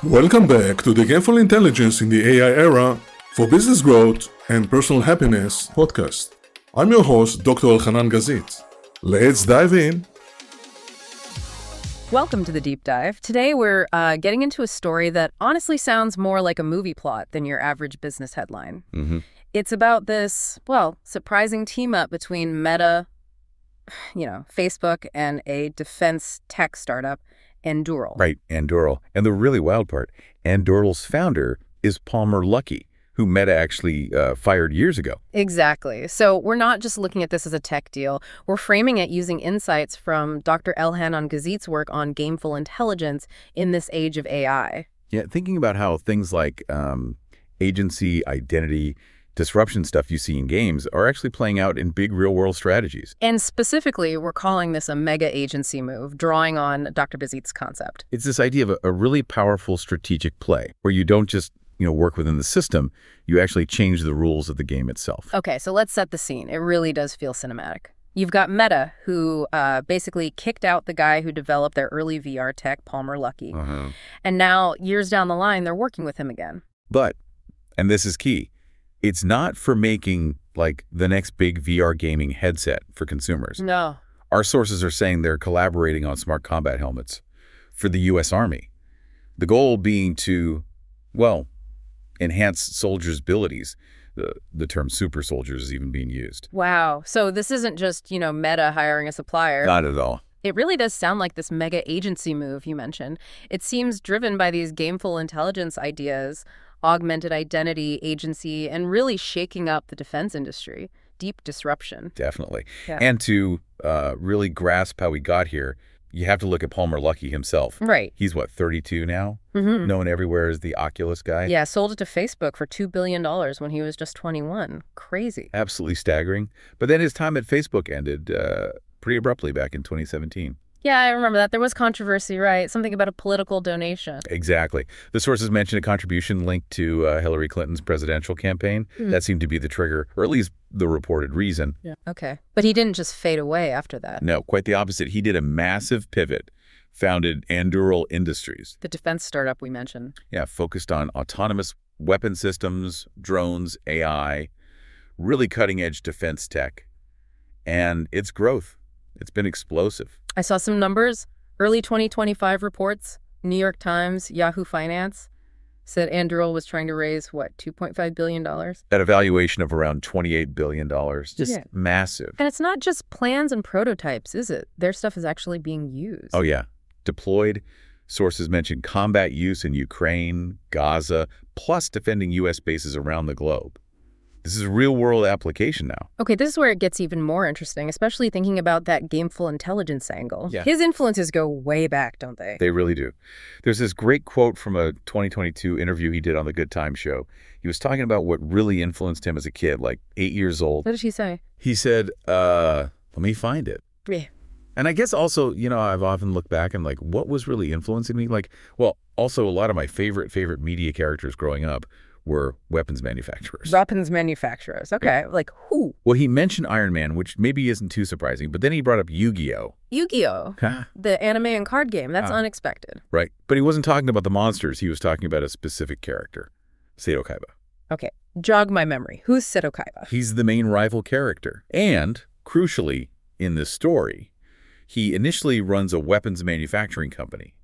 Welcome back to the Gameful Intelligence in the AI Era for Business Growth and Personal Happiness podcast. I'm your host, Dr. Elhanan Gazit. Let's dive in. Welcome to the Deep Dive. Today we're getting into a story that honestly sounds more like a movie plot than your average business headline. It's about this, surprising team-up between Meta, Facebook, and a defense tech startup, Anduril. Right, Anduril. And the really wild part, Anduril's founder is Palmer Luckey, who Meta actually fired years ago. Exactly. So we're not just looking at this as a tech deal. We're framing it using insights from Dr. Elhanan Gazit's work on gameful intelligence in this age of AI. Yeah, thinking about how things like agency, identity, disruption stuff you see in games are actually playing out in big real-world strategies. And specifically, we're calling this a mega agency move, drawing on Dr. Gazit's concept. It's this idea of a really powerful strategic play where you don't just work within the system, you actually change the rules of the game itself. Okay, so let's set the scene. It really does feel cinematic. You've got Meta, who basically kicked out the guy who developed their early VR tech, Palmer Luckey. And now, years down the line, they're working with him again. But, and this is key, it's not for making, like, the next big VR gaming headset for consumers. No. Our sources are saying they're collaborating on smart combat helmets for the U.S. Army. The goal being to, enhance soldiers' abilities. The term super soldiers is even being used. Wow. So this isn't just, Meta hiring a supplier. Not at all. It really does sound like this mega agency move you mentioned. It seems driven by these gameful intelligence ideas, augmented identity, agency, and really shaking up the defense industry. Deep disruption. Definitely. Yeah. And to really grasp how we got here, you have to look at Palmer Luckey himself. Right. He's, 32 now? Known everywhere as the Oculus guy? Yeah, sold it to Facebook for $2 billion when he was just 21. Crazy. Absolutely staggering. But then his time at Facebook ended pretty abruptly back in 2017. Yeah, I remember that. There was controversy, right? Something about a political donation. Exactly. The sources mentioned a contribution linked to Hillary Clinton's presidential campaign. That seemed to be the trigger, or at least the reported reason. Yeah. Okay. But he didn't just fade away after that. No, quite the opposite. He did a massive pivot, founded Anduril Industries. The defense startup we mentioned. Yeah, focused on autonomous weapon systems, drones, AI, really cutting-edge defense tech. And its growth, it's been explosive. I saw some numbers. Early 2025 reports, New York Times, Yahoo Finance, said Anduril was trying to raise, $2.5 billion? At a valuation of around $28 billion. Just massive. And it's not just plans and prototypes, is it? Their stuff is actually being used. Oh, yeah. Deployed. Sources mentioned combat use in Ukraine, Gaza, plus defending U.S. bases around the globe. This is a real-world application now. Okay, this is where it gets even more interesting, especially thinking about that gameful intelligence angle. Yeah. His influences go way back, don't they? They really do. There's this great quote from a 2022 interview he did on the Good Time show. He was talking about what really influenced him as a kid, like 8 years old. What did he say? He said, let me find it. Yeah. And I guess also, I've often looked back and what was really influencing me? Also a lot of my favorite media characters growing up were weapons manufacturers. Weapons manufacturers. Okay. Like who? Well, he mentioned Iron Man, which maybe isn't too surprising, but then he brought up Yu-Gi-Oh! Yu-Gi-Oh! The anime and card game. That's unexpected. Right. But he wasn't talking about the monsters. He was talking about a specific character, Seto Kaiba. Okay. Jog my memory. Who's Seto Kaiba? He's the main rival character. And, crucially, in this story, he initially runs a weapons manufacturing company.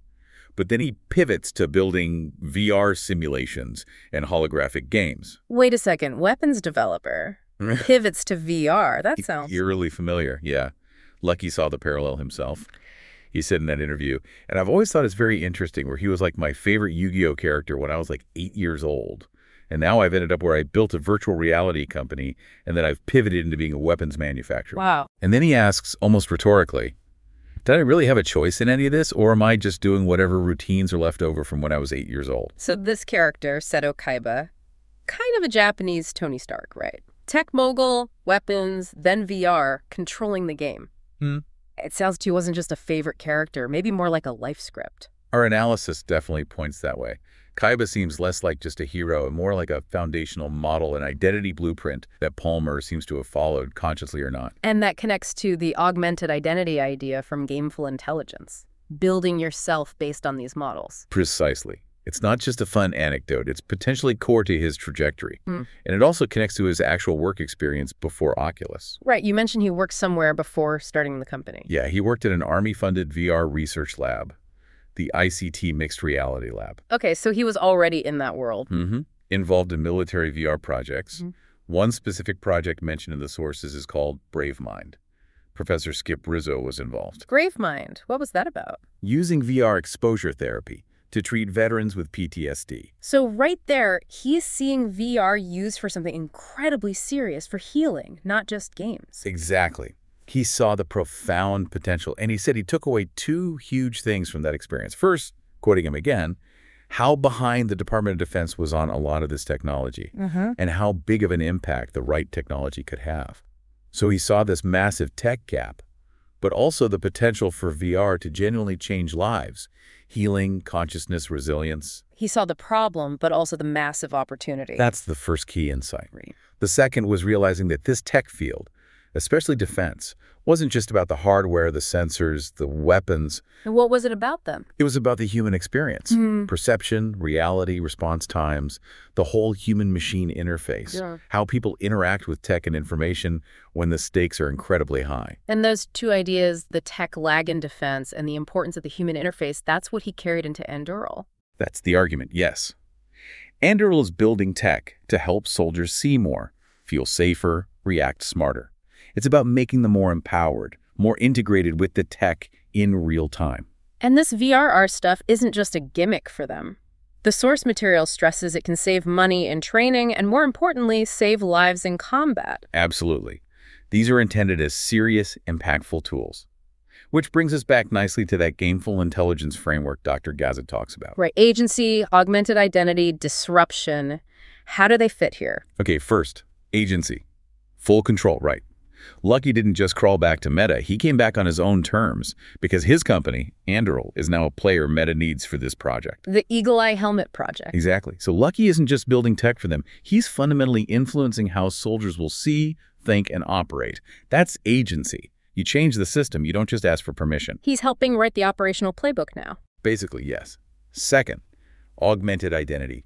But then he pivots to building VR simulations and holographic games. Wait a second. Weapons developer pivots to VR. That sounds eerily familiar, yeah. Luckey saw the parallel himself. He said in that interview. And I've always thought it's very interesting where he was like my favorite Yu-Gi-Oh! Character when I was 8 years old. And now I've ended up where I built a virtual reality company and then I've pivoted into being a weapons manufacturer. Wow. And then he asks, almost rhetorically, did I really have a choice in any of this, or am I just doing whatever routines are left over from when I was 8 years old? So this character, Seto Kaiba, kind of a Japanese Tony Stark, right? Tech mogul, weapons, then VR, controlling the game. It sounds to you wasn't just a favorite character, maybe more like a life script. Our analysis definitely points that way. Kaiba seems less like just a hero and more like a foundational model and identity blueprint that Palmer seems to have followed, consciously or not. And that connects to the augmented identity idea from Gameful Intelligence, building yourself based on these models. Precisely. It's not just a fun anecdote. It's potentially core to his trajectory. And it also connects to his actual work experience before Oculus. Right. You mentioned he worked somewhere before starting the company. Yeah, he worked at an Army-funded VR research lab, the ICT Mixed Reality Lab. Okay, so he was already in that world. Involved in military VR projects. One specific project mentioned in the sources is called BraveMind. Professor Skip Rizzo was involved. BraveMind, what was that about? Using VR exposure therapy to treat veterans with PTSD. So right there, he's seeing VR used for something incredibly serious, for healing, not just games. Exactly. He saw the profound potential, and he said he took away two huge things from that experience. First, quoting him again, how behind the Department of Defense was on a lot of this technology, and how big of an impact the right technology could have. So he saw this massive tech gap, but also the potential for VR to genuinely change lives, healing, consciousness, resilience. He saw the problem, but also the massive opportunity. That's the first key insight. The second was realizing that this tech field, especially defense, wasn't just about the hardware, the sensors, the weapons. And what was it about them? It was about the human experience, perception, reality, response times, the whole human-machine interface, how people interact with tech and information when the stakes are incredibly high. And those two ideas, the tech lag in defense and the importance of the human interface, that's what he carried into Anduril. That's the argument, yes. Anduril is building tech to help soldiers see more, feel safer, react smarter. It's about making them more empowered, more integrated with the tech in real time. And this VRR stuff isn't just a gimmick for them. The source material stresses it can save money in training and, more importantly, save lives in combat. Absolutely. These are intended as serious, impactful tools. Which brings us back nicely to that gameful intelligence framework Dr. Gazit talks about. Right. Agency, augmented identity, disruption. How do they fit here? Okay, first, agency. Full control, right. Luckey didn't just crawl back to Meta. He came back on his own terms because his company, Anduril, is now a player Meta needs for this project. The EagleEye helmet project. Exactly. So Luckey isn't just building tech for them. He's fundamentally influencing how soldiers will see, think, and operate. That's agency. You change the system. You don't just ask for permission. He's helping write the operational playbook now. Basically, yes. Second, augmented identity.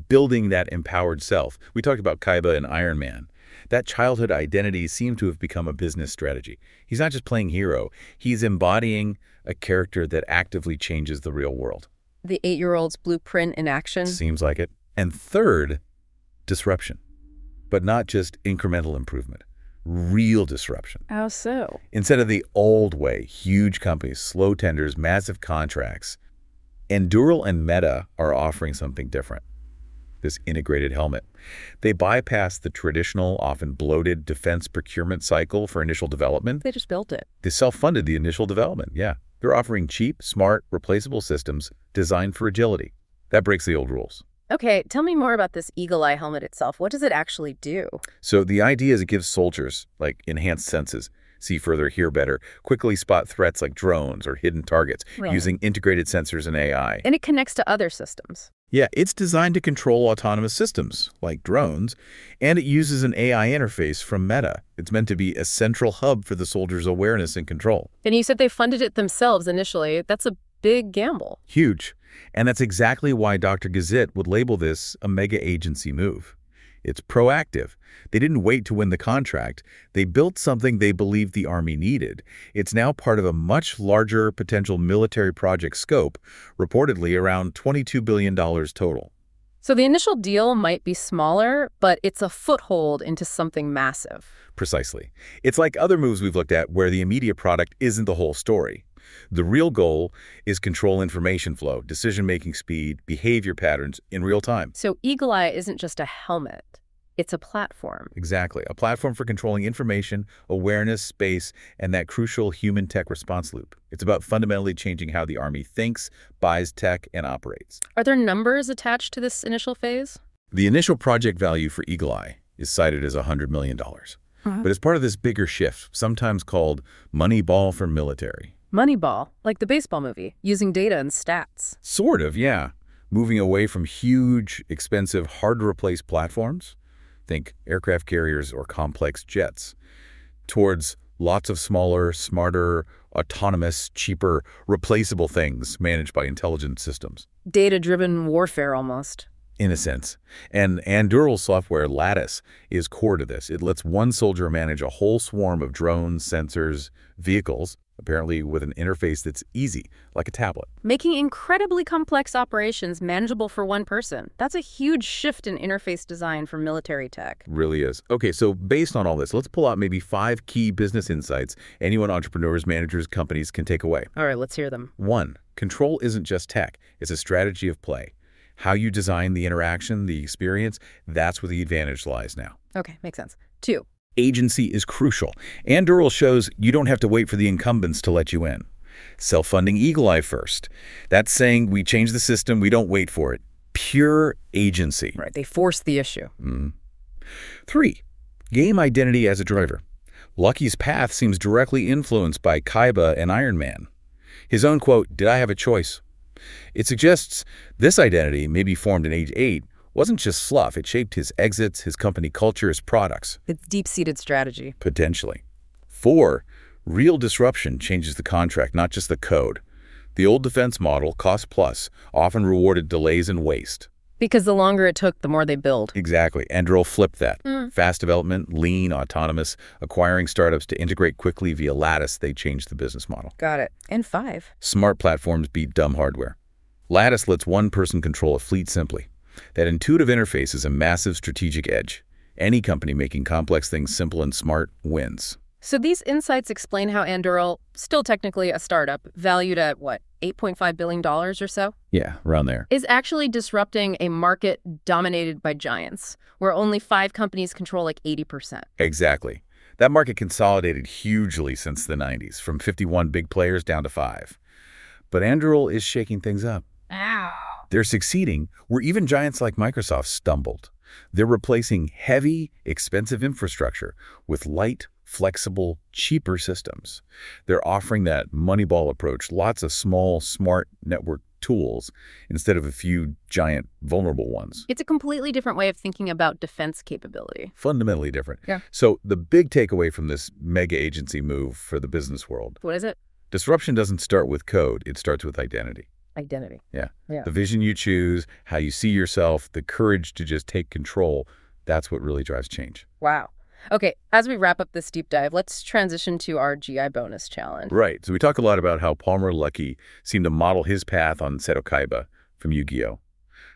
Building that empowered self. We talked about Kaiba and Iron Man. That childhood identity seemed to have become a business strategy. He's not just playing hero. He's embodying a character that actively changes the real world. The 8-year-old's blueprint in action. Seems like it. And third, disruption. But not just incremental improvement. Real disruption. How so? Instead of the old way, huge companies, slow tenders, massive contracts, Anduril and Meta are offering something different. This integrated helmet. They bypass the traditional, often bloated defense procurement cycle for initial development. They just built it. They self-funded the initial development, yeah. They're offering cheap, smart, replaceable systems designed for agility. That breaks the old rules. Okay, tell me more about this EagleEye helmet itself. What does it actually do? So the idea is it gives soldiers, like, enhanced senses, see further, hear better, quickly spot threats like drones or hidden targets, using integrated sensors and AI. And it connects to other systems. Yeah, it's designed to control autonomous systems, like drones, and it uses an AI interface from Meta. It's meant to be a central hub for the soldiers' awareness and control. And you said they funded it themselves initially. That's a big gamble. Huge. And that's exactly why Dr. Gazit would label this a mega-agency move. It's proactive. They didn't wait to win the contract. They built something they believed the Army needed. It's now part of a much larger potential military project scope, reportedly around $22 billion total. So the initial deal might be smaller, but it's a foothold into something massive. Precisely. It's like other moves we've looked at where the immediate product isn't the whole story. The real goal is control information flow, decision-making speed, behavior patterns in real time. So EagleEye isn't just a helmet. It's a platform. Exactly. A platform for controlling information, awareness, space, and that crucial human-tech response loop. It's about fundamentally changing how the Army thinks, buys tech, and operates. Are there numbers attached to this initial phase? The initial project value for EagleEye is cited as $100 million. But it's part of this bigger shift, sometimes called Moneyball for military. Moneyball, like the baseball movie, using data and stats. Sort of, yeah. Moving away from huge, expensive, hard-to-replace platforms, think aircraft carriers or complex jets, towards Lots of smaller, smarter, autonomous, cheaper, replaceable things managed by intelligent systems. Data-driven warfare, almost. In a sense. And Anduril software Lattice is core to this. It lets one soldier manage a whole swarm of drones, sensors, vehicles, apparently with an interface that's easy, like a tablet. Making incredibly complex operations manageable for one person. That's a huge shift in interface design for military tech. Really is. Okay, so based on all this, let's pull out maybe 5 key business insights anyone, entrepreneurs, managers, companies can take away. All right, let's hear them. 1, control isn't just tech. It's a strategy of play. How you design the interaction, the experience, that's where the advantage lies now. Okay, makes sense. 2, agency is crucial. Anduril shows you don't have to wait for the incumbents to let you in. Self-funding EagleEye first. That's saying we change the system, we don't wait for it. Pure agency. Right, they force the issue. 3, game identity as a driver. Luckey's path seems directly influenced by Kaiba and Iron Man. His own quote, "Did I have a choice?" It suggests this identity, maybe formed in age 8, wasn't just fluff. It shaped his exits, his company culture, his products. It's deep-seated strategy. Potentially. 4, real disruption changes the contract, not just the code. The old defense model, cost plus, often rewarded delays and waste. Because the longer it took, the more they build. Exactly. Anduril flipped that. Fast development, lean, autonomous, acquiring startups to integrate quickly via Lattice, they changed the business model. Got it. And 5. Smart platforms beat dumb hardware. Lattice lets one person control a fleet simply. That intuitive interface is a massive strategic edge. Any company making complex things simple and smart wins. So these insights explain how Anduril, still technically a startup, valued at, what, $8.5 billion or so? Yeah, around there. Is actually disrupting a market dominated by giants, where only 5 companies control like 80%. Exactly. That market consolidated hugely since the 90s, from 51 big players down to 5. But Anduril is shaking things up. Ow. They're succeeding where even giants like Microsoft stumbled. They're replacing heavy, expensive infrastructure with light, flexible, cheaper systems. They're offering that Moneyball approach, lots of small, smart network tools instead of a few giant, vulnerable ones. It's a completely different way of thinking about defense capability. Fundamentally different. Yeah. So the big takeaway from this mega agency move for the business world. What is it? Disruption doesn't start with code. It starts with identity. Identity. Yeah. Yeah. The vision you choose, how you see yourself, the courage to just take control, that's what really drives change. Wow. Okay, as we wrap up this deep dive, let's transition to our GI bonus challenge. Right. So we talk a lot about how Palmer Luckey seemed to model his path on Seto Kaiba from Yu-Gi-Oh!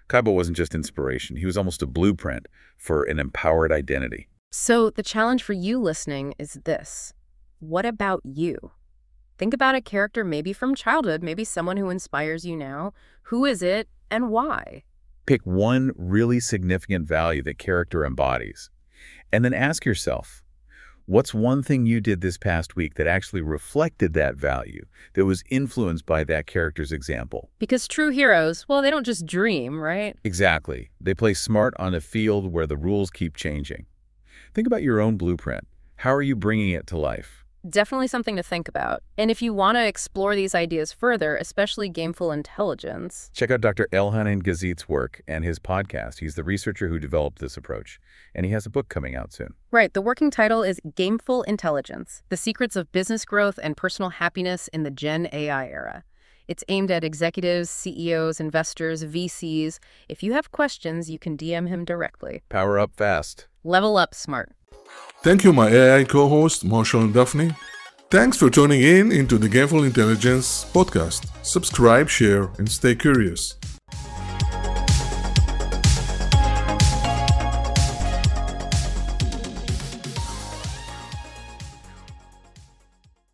Kaiba wasn't just inspiration. He was almost a blueprint for an empowered identity. So the challenge for you listening is this. What about you? Think about a character maybe from childhood, maybe someone who inspires you now. Who is it and why? Pick one really significant value that character embodies. And then ask yourself, what's one thing you did this past week that actually reflected that value, that was influenced by that character's example? Because true heroes, well, they don't just dream, right? Exactly. They play smart on a field where the rules keep changing. Think about your own blueprint. How are you bringing it to life? Definitely something to think about. And if you want to explore these ideas further, especially Gameful Intelligence, check out Dr. Elhanan Gazit's work and his podcast. He's the researcher who developed this approach, and he has a book coming out soon. Right. The working title is Gameful Intelligence: The Secrets of Business Growth and Personal Happiness in the Gen AI Era. It's aimed at executives, CEOs, investors, VCs. If you have questions, you can DM him directly. Power up fast. Level up smart. Thank you, my AI co-host, Marshal and Daphne. Thanks for tuning in into the Gameful Intelligence podcast. Subscribe, share, and stay curious.